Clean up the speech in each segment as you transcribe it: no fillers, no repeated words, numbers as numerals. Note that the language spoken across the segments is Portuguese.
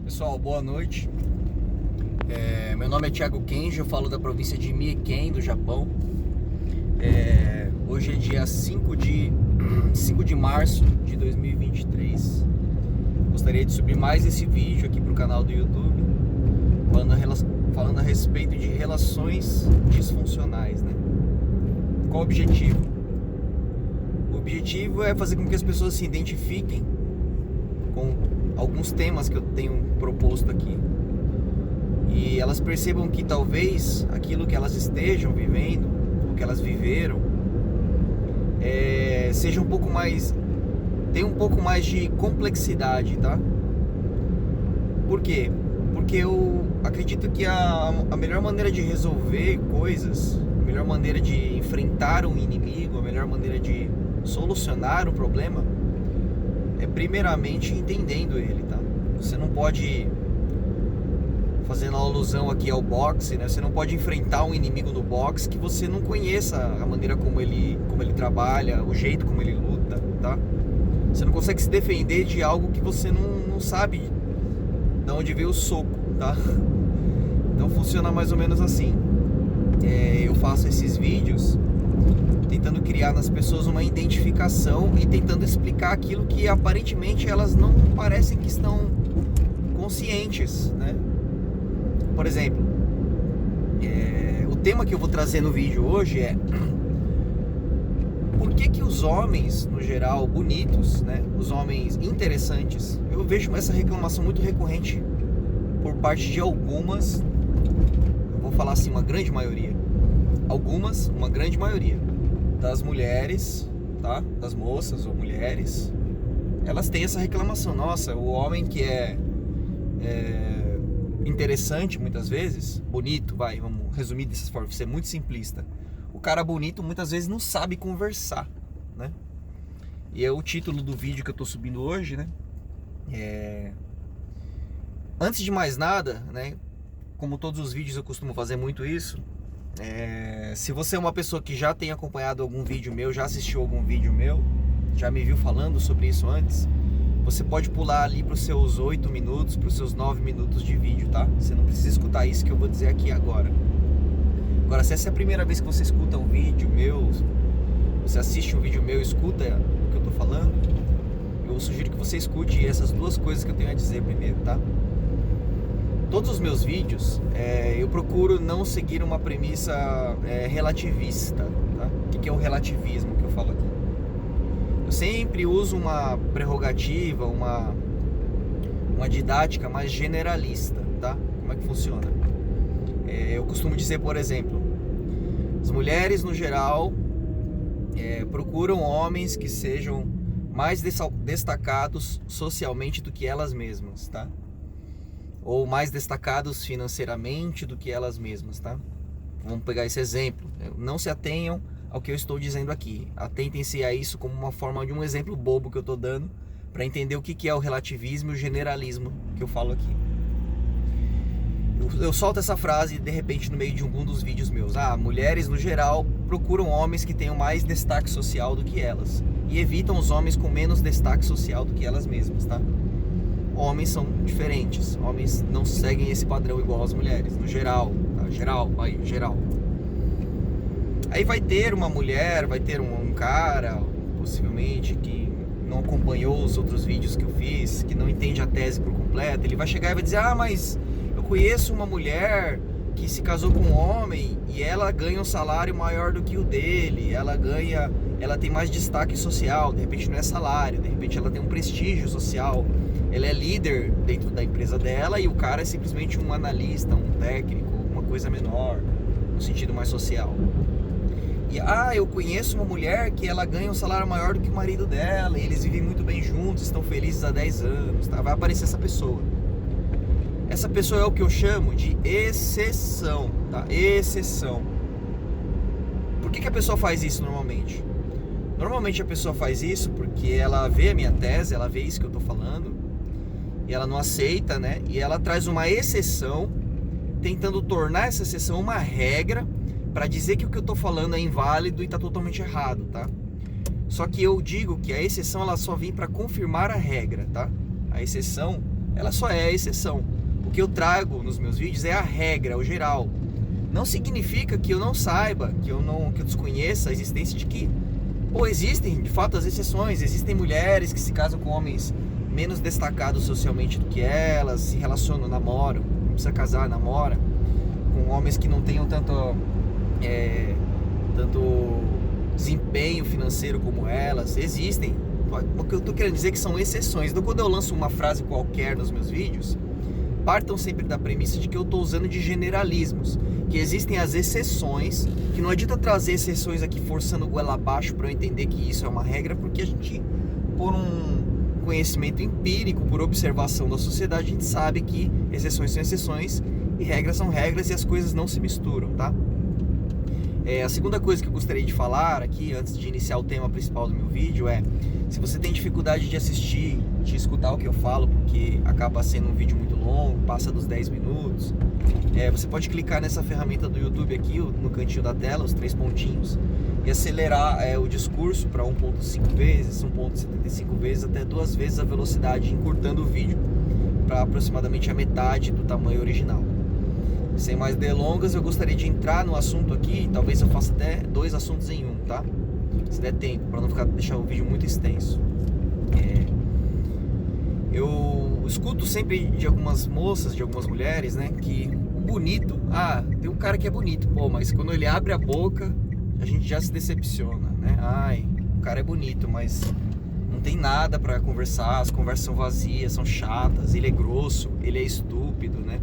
Pessoal, boa noite. Meu nome é Thiago Kenji, eu falo da província de Mieken, do Japão. Hoje é dia 5 de março de 2023. Gostaria de subir mais esse vídeo aqui para o canal do YouTube, falando a respeito de relações disfuncionais, né? Qual o objetivo? O objetivo é fazer com que as pessoas se identifiquem com alguns temas que eu tenho proposto aqui e elas percebam que talvez aquilo que elas estejam vivendo, o que elas viveram, seja um pouco mais, tem um pouco mais de complexidade, tá? Por quê? Porque eu acredito que a melhor maneira de resolver coisas, a melhor maneira de enfrentar um inimigo, a melhor maneira de solucionar um problema é primeiramente entendendo ele, tá? Você não pode, fazendo alusão aqui ao boxe, né? Você não pode enfrentar um inimigo no boxe que você não conheça a maneira como ele trabalha, o jeito como ele luta, tá? Você não consegue se defender de algo que você não sabe de onde veio o soco, tá? Então funciona mais ou menos assim. Eu faço esses vídeos tentando criar nas pessoas uma identificação e tentando explicar aquilo que aparentemente elas não parecem que estão conscientes, né? Por exemplo, o tema que eu vou trazer no vídeo hoje é por que os homens, no geral, bonitos, né? Os homens interessantes, eu vejo essa reclamação muito recorrente por parte de algumas, eu vou falar assim, uma grande maioria, uma grande maioria das mulheres, tá? Das moças ou mulheres, elas têm essa reclamação. Nossa, o homem que é interessante muitas vezes, bonito, vamos resumir dessa forma, ser muito simplista. O cara bonito muitas vezes não sabe conversar, né? E é o título do vídeo que eu tô subindo hoje, né? Antes de mais nada, né? Como todos os vídeos eu costumo fazer muito isso. Se você é uma pessoa que já tem acompanhado algum vídeo meu, já assistiu algum vídeo meu, já me viu falando sobre isso antes, você pode pular ali para os seus 8 minutos, para os seus 9 minutos de vídeo, tá? Você não precisa escutar isso que eu vou dizer aqui agora. Agora, se essa é a primeira vez que você escuta um vídeo meu, você assiste um vídeo meu e escuta o que eu tô falando, eu sugiro que você escute essas duas coisas que eu tenho a dizer primeiro, tá? Todos os meus vídeos, eu procuro não seguir uma premissa relativista, tá? O que é o relativismo que eu falo aqui? Eu sempre uso uma prerrogativa, uma didática mais generalista, tá? Como é que funciona? Eu costumo dizer, por exemplo, as mulheres no geral procuram homens que sejam mais destacados socialmente do que elas mesmas, tá? Ou mais destacados financeiramente do que elas mesmas, tá? Vamos pegar esse exemplo. Não se atenham ao que eu estou dizendo aqui. Atentem-se a isso como uma forma de um exemplo bobo que eu estou dando para entender o que é o relativismo e o generalismo que eu falo aqui. Eu solto essa frase de repente no meio de algum dos vídeos meus. Mulheres no geral procuram homens que tenham mais destaque social do que elas e evitam os homens com menos destaque social do que elas mesmas, tá? Homens são diferentes, homens não seguem esse padrão igual às mulheres, no geral, tá? Geral. Aí vai ter uma mulher, vai ter um cara, possivelmente, que não acompanhou os outros vídeos que eu fiz, que não entende a tese por completo, ele vai chegar e vai dizer, mas eu conheço uma mulher que se casou com um homem e ela ganha um salário maior do que o dele, ela tem mais destaque social, de repente não é salário, de repente ela tem um prestígio social, ela é líder dentro da empresa dela e o cara é simplesmente um analista, um técnico, uma coisa menor, no sentido mais social. E eu conheço uma mulher que ela ganha um salário maior do que o marido dela, e eles vivem muito bem juntos, estão felizes há 10 anos, tá? Vai aparecer essa pessoa. Essa pessoa é o que eu chamo de exceção, tá? Exceção. Por que a pessoa faz isso normalmente? Normalmente a pessoa faz isso porque ela vê a minha tese, ela vê isso que eu tô falando, e ela não aceita, né? E ela traz uma exceção, tentando tornar essa exceção uma regra, para dizer que o que eu tô falando é inválido e tá totalmente errado, tá? Só que eu digo que a exceção ela só vem para confirmar a regra, tá? A exceção ela só é a exceção. O que eu trago nos meus vídeos é a regra, o geral. Não significa que eu não saiba, que eu desconheça a existência de que, existem de fato as exceções. Existem mulheres que se casam com homens menos destacados socialmente do que elas, se relacionam, namoram, não precisa casar, namora, com homens que não tenham tanto desempenho financeiro como elas. Existem. O que eu estou querendo dizer é que são exceções. Então, quando eu lanço uma frase qualquer nos meus vídeos, partam sempre da premissa de que eu estou usando de generalismos, que existem as exceções, que não adianta trazer exceções aqui forçando goela abaixo para eu entender que isso é uma regra, porque a gente, por um conhecimento empírico, por observação da sociedade, a gente sabe que exceções são exceções e regras são regras e as coisas não se misturam, tá? A segunda coisa que eu gostaria de falar aqui, antes de iniciar o tema principal do meu vídeo, se você tem dificuldade de assistir, de escutar o que eu falo, porque acaba sendo um vídeo muito longo, passa dos 10 minutos, você pode clicar nessa ferramenta do YouTube aqui, no cantinho da tela, os 3 pontinhos, e acelerar o discurso para 1.5 vezes, 1.75 vezes, até 2 vezes a velocidade, encurtando o vídeo para aproximadamente a metade do tamanho original. Sem mais delongas, eu gostaria de entrar no assunto aqui. Talvez eu faça até 2 assuntos em um, tá? Se der tempo, para não deixar o vídeo muito extenso. Eu escuto sempre de algumas moças, de algumas mulheres, né, que o bonito, tem um cara que é bonito, mas quando ele abre a boca, a gente já se decepciona, né? O cara é bonito, mas não tem nada para conversar, as conversas são vazias, são chatas, ele é grosso, ele é estúpido, né?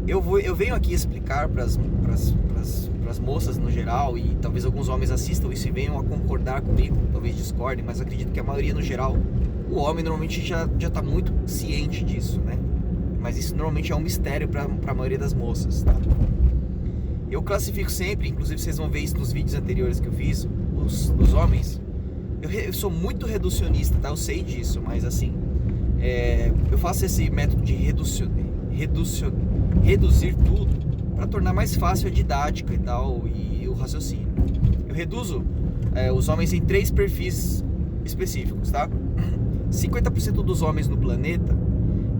Eu venho aqui explicar para as moças no geral, e talvez alguns homens assistam isso e venham a concordar comigo, talvez discordem, mas acredito que a maioria no geral, o homem normalmente já está muito ciente disso, né? Mas isso normalmente é um mistério para a maioria das moças, tá? Eu classifico sempre, inclusive vocês vão ver isso nos vídeos anteriores que eu fiz, os homens. Eu sou muito reducionista, tá? Eu sei disso, mas assim, eu faço esse método de reduzir tudo para tornar mais fácil a didática e tal, e o raciocínio. Eu reduzo os homens em 3 perfis específicos, tá? 50% dos homens no planeta,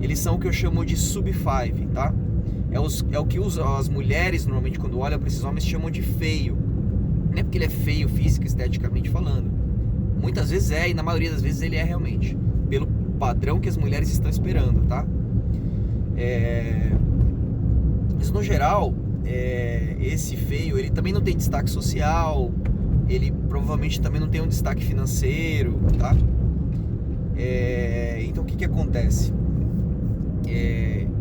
eles são o que eu chamo de sub-5, tá? É o que as mulheres normalmente, quando olham para esses homens, chamam de feio. Não é porque ele é feio física, esteticamente falando. Muitas vezes e na maioria das vezes ele é realmente, pelo padrão que as mulheres estão esperando, tá? Mas no geral, esse feio, ele também não tem destaque social, ele provavelmente também não tem um destaque financeiro, tá? Então o que acontece?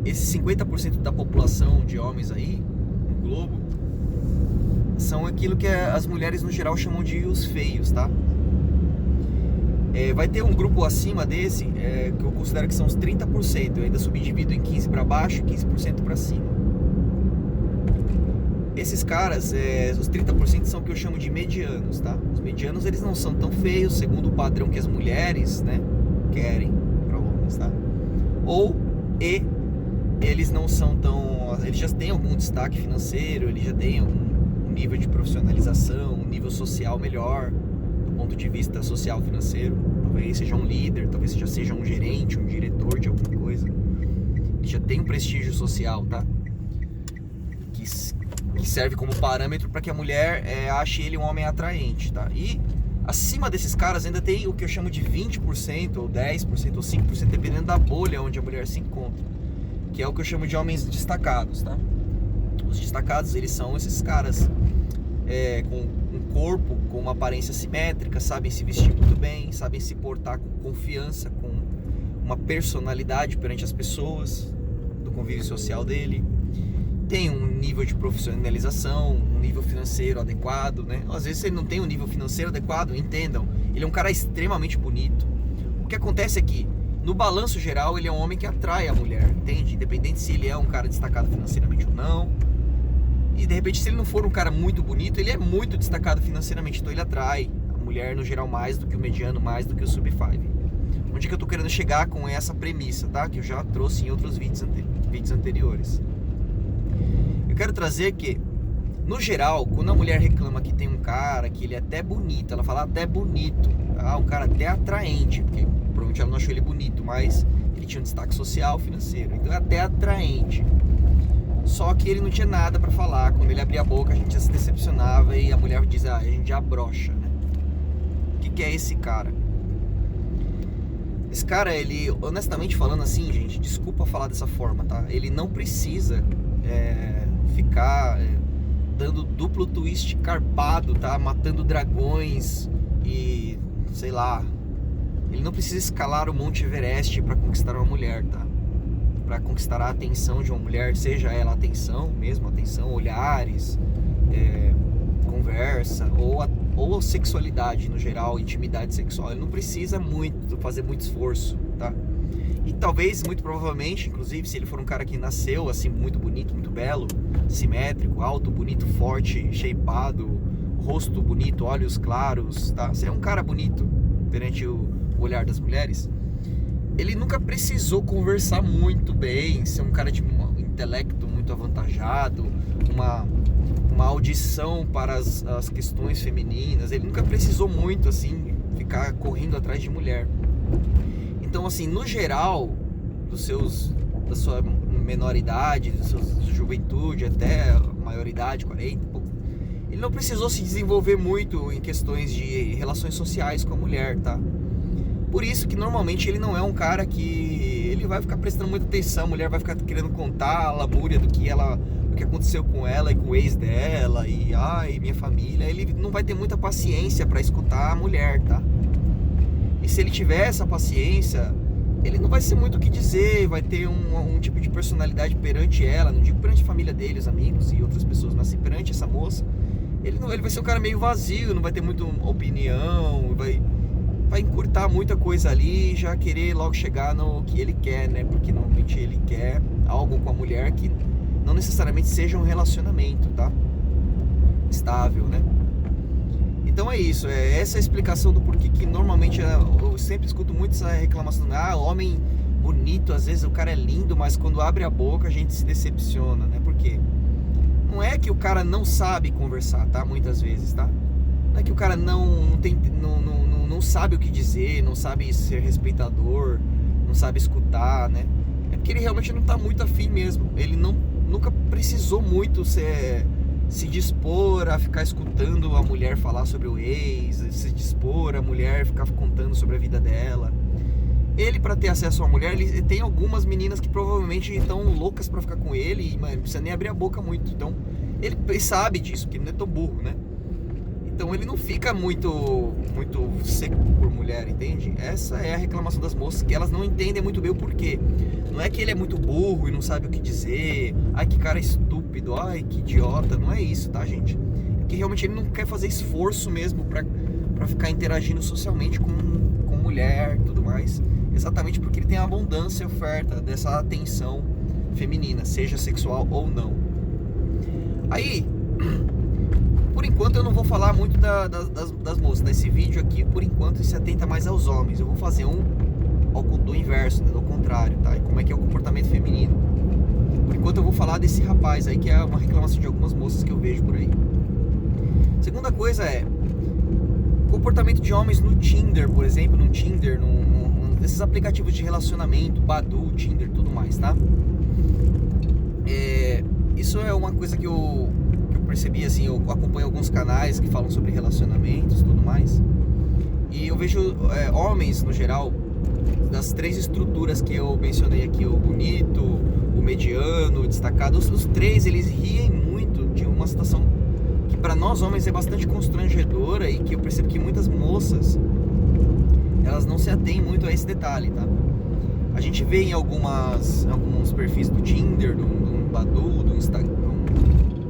Esses 50% da população de homens aí no globo são aquilo que as mulheres no geral chamam de os feios, tá? Vai ter um grupo acima desse, que eu considero que são os 30%. Eu ainda subdivido em 15% para baixo e 15% para cima. Esses caras, os 30% são o que eu chamo de medianos, tá? Os medianos, eles não são tão feios, segundo o padrão que as mulheres, né, querem para homens, tá? Eles não são tão... Eles já têm algum destaque financeiro, eles já têm um nível de profissionalização, um nível social melhor, do ponto de vista social financeiro. Talvez seja um líder, talvez já seja um gerente, um diretor de alguma coisa. Ele já tem um prestígio social, tá? Que serve como parâmetro para que a mulher ache ele um homem atraente, tá? E acima desses caras ainda tem o que eu chamo de 20%, ou 10%, ou 5%, dependendo da bolha onde a mulher se encontra, que é o que eu chamo de homens destacados, tá? Os destacados, eles são esses caras com um corpo, com uma aparência simétrica, sabem se vestir muito bem, sabem se portar com confiança, com uma personalidade perante as pessoas do convívio social dele, tem um nível de profissionalização, um nível financeiro adequado, né? Às vezes ele não tem um nível financeiro adequado, entendam, ele é um cara extremamente bonito. O que acontece é que, no balanço geral, ele é um homem que atrai a mulher, entende? Independente se ele é um cara destacado financeiramente ou não. E de repente, se ele não for um cara muito bonito, ele é muito destacado financeiramente, então ele atrai a mulher no geral mais do que o mediano, mais do que o sub-5. Onde que eu tô querendo chegar com essa premissa, tá? Que eu já trouxe em outros vídeos anteriores. Eu quero trazer que, no geral, quando a mulher reclama que tem um cara, que ele é até bonito, ela fala até bonito, um cara até atraente, porque provavelmente ela não achou ele bonito, mas Ele tinha um destaque social, financeiro, então é até atraente. Só que ele não tinha nada pra falar. Quando ele abria a boca, a gente já se decepcionava e a mulher dizia, a gente já brocha, né? O que é esse cara? Esse cara, ele, honestamente falando assim, gente, desculpa falar dessa forma, tá? Ele não precisa ficar dando duplo twist carpado, tá? Matando dragões e, sei lá. Ele não precisa escalar o Monte Everest pra conquistar uma mulher, tá? Pra conquistar a atenção de uma mulher, seja ela atenção mesmo, atenção, olhares, conversa, ou sexualidade no geral, intimidade sexual. Ele não precisa fazer muito esforço, tá? E talvez, muito provavelmente, inclusive, se ele for um cara que nasceu assim, muito bonito, muito belo, simétrico, alto, bonito, forte, shapeado, rosto bonito, olhos claros, tá? Se é um cara bonito perante o olhar das mulheres, ele nunca precisou conversar muito bem, ser um cara de um intelecto muito avantajado, uma audição para as questões femininas. Ele nunca precisou muito, assim, ficar correndo atrás de mulher. Então, assim, no geral, da sua menoridade, da sua juventude até a maioridade, 40, ele não precisou se desenvolver muito em questões de relações sociais com a mulher, tá? Por isso que normalmente ele não é um cara que ele vai ficar prestando muita atenção, a mulher vai ficar querendo contar a lamúria do que aconteceu com ela e com o ex dela e ai, minha família. Ele não vai ter muita paciência para escutar a mulher, tá? E se ele tiver essa paciência, ele não vai ser muito o que dizer, vai ter um tipo de personalidade perante ela, não digo perante a família dele, os amigos e outras pessoas, mas assim, perante essa moça, ele vai ser um cara meio vazio, não vai ter muita opinião, vai encurtar muita coisa ali e já querer logo chegar no que ele quer, né? Porque normalmente ele quer algo com a mulher que não necessariamente seja um relacionamento, tá? Estável, né? Então é isso, essa é a explicação do porquê que normalmente eu sempre escuto muito essa reclamação, homem bonito, às vezes o cara é lindo, mas quando abre a boca a gente se decepciona, né? Por quê? Não é que o cara não sabe conversar, tá? Muitas vezes, tá? Não é que o cara não sabe o que dizer, não sabe ser respeitador, não sabe escutar, né? É porque ele realmente não tá muito afim mesmo. Ele nunca precisou muito se dispor a ficar escutando a mulher falar sobre o ex, se dispor a mulher ficar contando sobre a vida dela. Ele, para ter acesso a uma mulher, ele tem algumas meninas que provavelmente estão loucas para ficar com ele e, mano, não precisa nem abrir a boca muito. Então, ele sabe disso, porque ele não é tão burro, né? Então ele não fica muito seco por mulher, entende? Essa é a reclamação das moças, que elas não entendem muito bem o porquê. Não é que ele é muito burro e não sabe o que dizer, ai que cara estúpido, ai que idiota, não é isso, tá, gente? É que realmente ele não quer fazer esforço mesmo pra ficar interagindo socialmente com mulher e tudo mais. Exatamente porque ele tem a abundância e oferta dessa atenção feminina, seja sexual ou não. Aí, por enquanto eu não vou falar muito das moças. Nesse vídeo aqui, por enquanto, se atenta mais aos homens. Eu vou fazer do inverso, né, do contrário, tá? E como é que é o comportamento feminino. Por enquanto eu vou falar desse rapaz aí, que é uma reclamação de algumas moças que eu vejo por aí. Segunda coisa é comportamento de homens no Tinder, por exemplo, no Tinder, nesses aplicativos de relacionamento, Badoo, Tinder, tudo mais, tá? Isso é uma coisa que eu percebi, assim, eu acompanho alguns canais que falam sobre relacionamentos e tudo mais, e eu vejo homens, no geral, das três estruturas que eu mencionei aqui, o bonito, o mediano, o destacado, os três, eles riem muito de uma situação que para nós homens é bastante constrangedora e que eu percebo que muitas moças, elas não se atêm muito a esse detalhe, tá? A gente vê em alguns perfis do Tinder, do Badoo, do Instagram,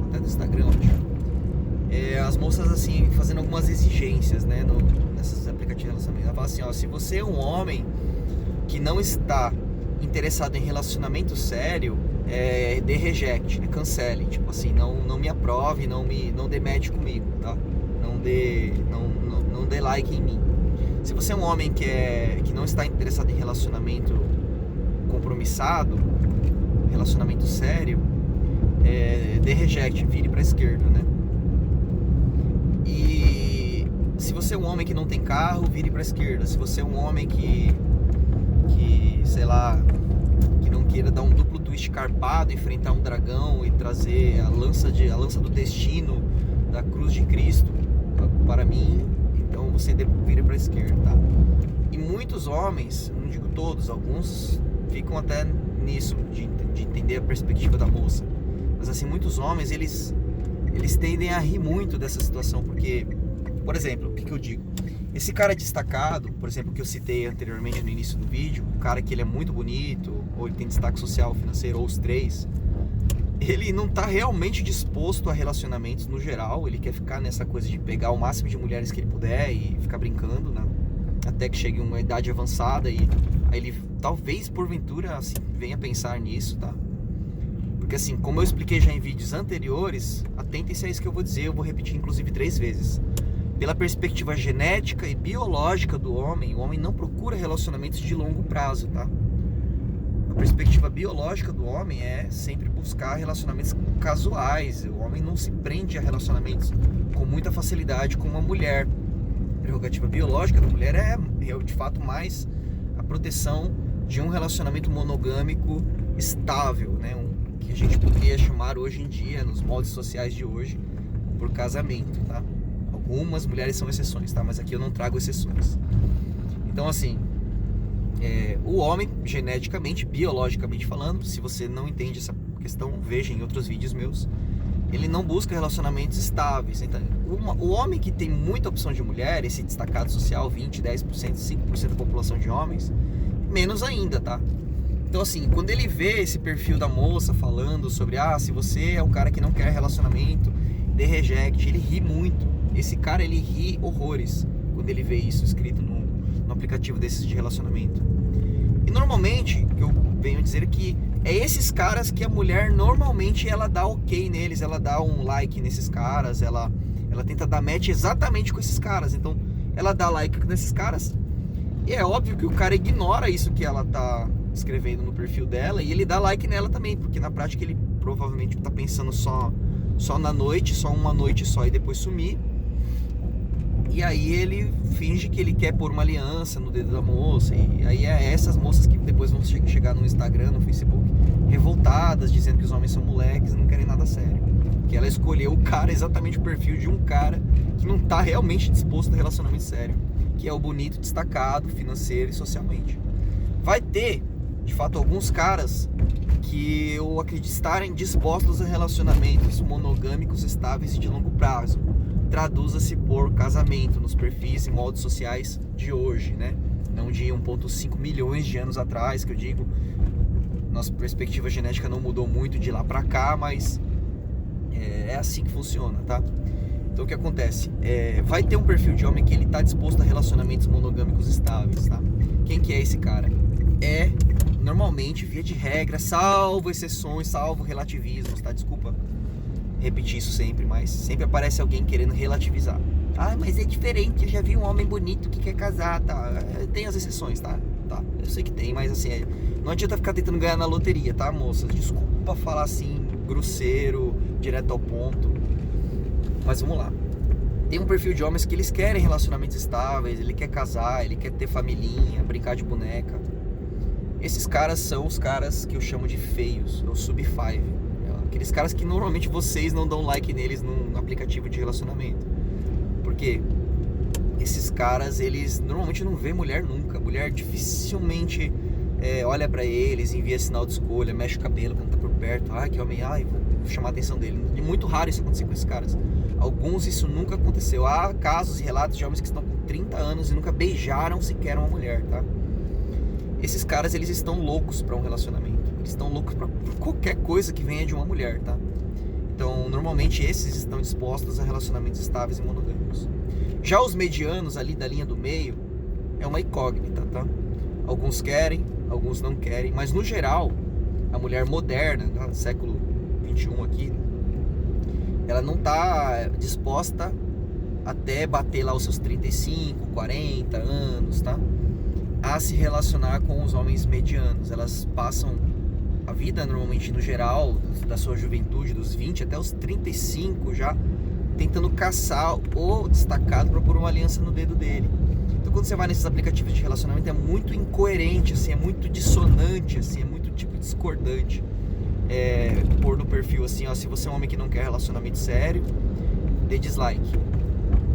até do Instagram, acho. As moças, assim, fazendo algumas exigências, né, nesses aplicativos de relacionamento. Ela fala assim, ó, se você é um homem que não está interessado em relacionamento sério, dê reject, né, cancele, tipo assim, não me aprove, não dê match comigo, tá? Não dê like em mim. Se você é um homem que não está interessado em relacionamento compromissado, relacionamento sério, dê reject, vire pra esquerda, né? E se você é um homem que não tem carro, vire pra esquerda. Se você é um homem que que, sei lá, que não queira dar um duplo twist carpado, enfrentar um dragão e trazer a lança do destino da cruz de Cristo para mim, então você vira para a esquerda, tá? E muitos homens, não digo todos, alguns ficam até nisso, de entender a perspectiva da moça, mas assim, muitos homens, eles tendem a rir muito dessa situação, porque, por exemplo, o que eu digo? Esse cara destacado, por exemplo, que eu citei anteriormente no início do vídeo, o cara que ele é muito bonito, ou ele tem destaque social, financeiro, ou os três, ele não está realmente disposto a relacionamentos no geral, ele quer ficar nessa coisa de pegar o máximo de mulheres que ele puder e ficar brincando, né? Até que chegue uma idade avançada e aí ele talvez porventura assim, venha pensar nisso, tá? Porque assim, como eu expliquei já em vídeos anteriores, atentem-se a isso que eu vou dizer, eu vou repetir inclusive 3 vezes. Pela perspectiva genética e biológica do homem, o homem não procura relacionamentos de longo prazo, tá? A perspectiva biológica do homem é sempre buscar relacionamentos casuais. O homem não se prende a relacionamentos com muita facilidade com uma mulher. A prerrogativa biológica da mulher é de fato mais a proteção de um relacionamento monogâmico estável, né? Que a gente poderia chamar hoje em dia, nos moldes sociais de hoje, por casamento, tá? Algumas mulheres são exceções, tá? Mas aqui eu não trago exceções. Então assim, o homem, geneticamente, biologicamente falando, se você não entende essa questão, veja em outros vídeos meus, ele não busca relacionamentos estáveis. Então, o homem que tem muita opção de mulher, esse destacado social, 20, 10%, 5% da população de homens, menos ainda, tá? Então assim, quando ele vê esse perfil da moça falando sobre, se você é um cara que não quer relacionamento, dê reject, ele ri muito. Esse cara, ele ri horrores quando ele vê isso escrito no aplicativo desses de relacionamento. E normalmente, o que eu venho dizer que é esses caras que a mulher normalmente ela dá ok neles, ela dá um like nesses caras, ela tenta dar match exatamente com esses caras. Então, ela dá like nesses caras e é óbvio que o cara ignora isso que ela tá escrevendo no perfil dela e ele dá like nela também, porque na prática ele provavelmente tá pensando só na noite, só uma noite só e depois sumir. E aí ele finge que ele quer pôr uma aliança no dedo da moça. E aí é essas moças que depois vão chegar no Instagram, no Facebook, revoltadas, dizendo que os homens são moleques e não querem nada sério. Que ela escolheu o cara, exatamente o perfil de um cara que não tá realmente disposto a relacionamento sério, que é o bonito, destacado, financeiro e socialmente. Vai ter, de fato, alguns caras que eu acredito estarem dispostos a relacionamentos monogâmicos, estáveis e de longo prazo. Traduza-se por casamento nos perfis e moldes sociais de hoje, né? Não de 1,5 milhões de anos atrás, que eu digo, nossa perspectiva genética não mudou muito de lá pra cá, mas é assim que funciona, tá? Então o que acontece? Vai ter um perfil de homem que ele tá disposto a relacionamentos monogâmicos estáveis, tá? Quem que é esse cara? Normalmente, via de regra, salvo exceções, salvo relativismos, tá? Desculpa repetir isso sempre, mas sempre aparece alguém querendo relativizar. Mas é diferente, eu já vi um homem bonito que quer casar, tá? Tem as exceções, tá? Eu sei que tem, mas assim, não adianta ficar tentando ganhar na loteria, tá, moças? Desculpa falar assim, grosseiro, direto ao ponto. Mas vamos lá. Tem um perfil de homens que eles querem relacionamentos estáveis, ele quer casar, ele quer ter familhinha, brincar de boneca. Esses caras são os caras que eu chamo de feios, ou sub-5. Aqueles caras que normalmente vocês não dão like neles no aplicativo de relacionamento. Porque esses caras, eles normalmente não vê mulher nunca. Mulher dificilmente olha pra eles, envia sinal de escolha, mexe o cabelo quando tá por perto. Que homem, vou chamar a atenção dele. É muito raro isso acontecer com esses caras. Alguns isso nunca aconteceu. Há casos e relatos de homens que estão com 30 anos e nunca beijaram sequer uma mulher, tá? Esses caras, eles estão loucos pra um relacionamento. Eles estão loucos pra qualquer coisa que venha de uma mulher, tá? Então, normalmente esses estão dispostos a relacionamentos estáveis e monogâmicos. Já os medianos, ali da linha do meio, é uma incógnita, tá? Alguns querem, alguns não querem, mas no geral, a mulher moderna, tá? Século 21 aqui, ela não tá disposta até bater lá os seus 35, 40 anos, tá? A se relacionar com os homens medianos. Elas passam a vida, normalmente, no geral, da sua juventude, dos 20 até os 35 já, tentando caçar o destacado para pôr uma aliança no dedo dele. Então quando você vai nesses aplicativos de relacionamento é muito incoerente, assim, é muito dissonante, assim, é muito tipo discordante. Pôr no perfil assim, ó, se você é um homem que não quer relacionamento sério, dê dislike.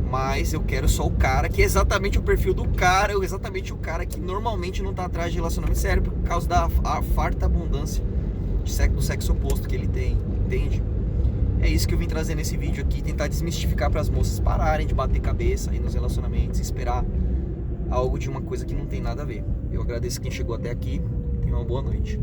Mas eu quero só o cara, que é exatamente o perfil do cara, exatamente o cara que normalmente não tá atrás de relacionamento sério por causa da farta abundância do sexo oposto que ele tem, entende? É isso que eu vim trazer nesse vídeo aqui, tentar desmistificar para as moças pararem de bater cabeça aí nos relacionamentos e esperar algo de uma coisa que não tem nada a ver. Eu agradeço quem chegou até aqui, tenha uma boa noite.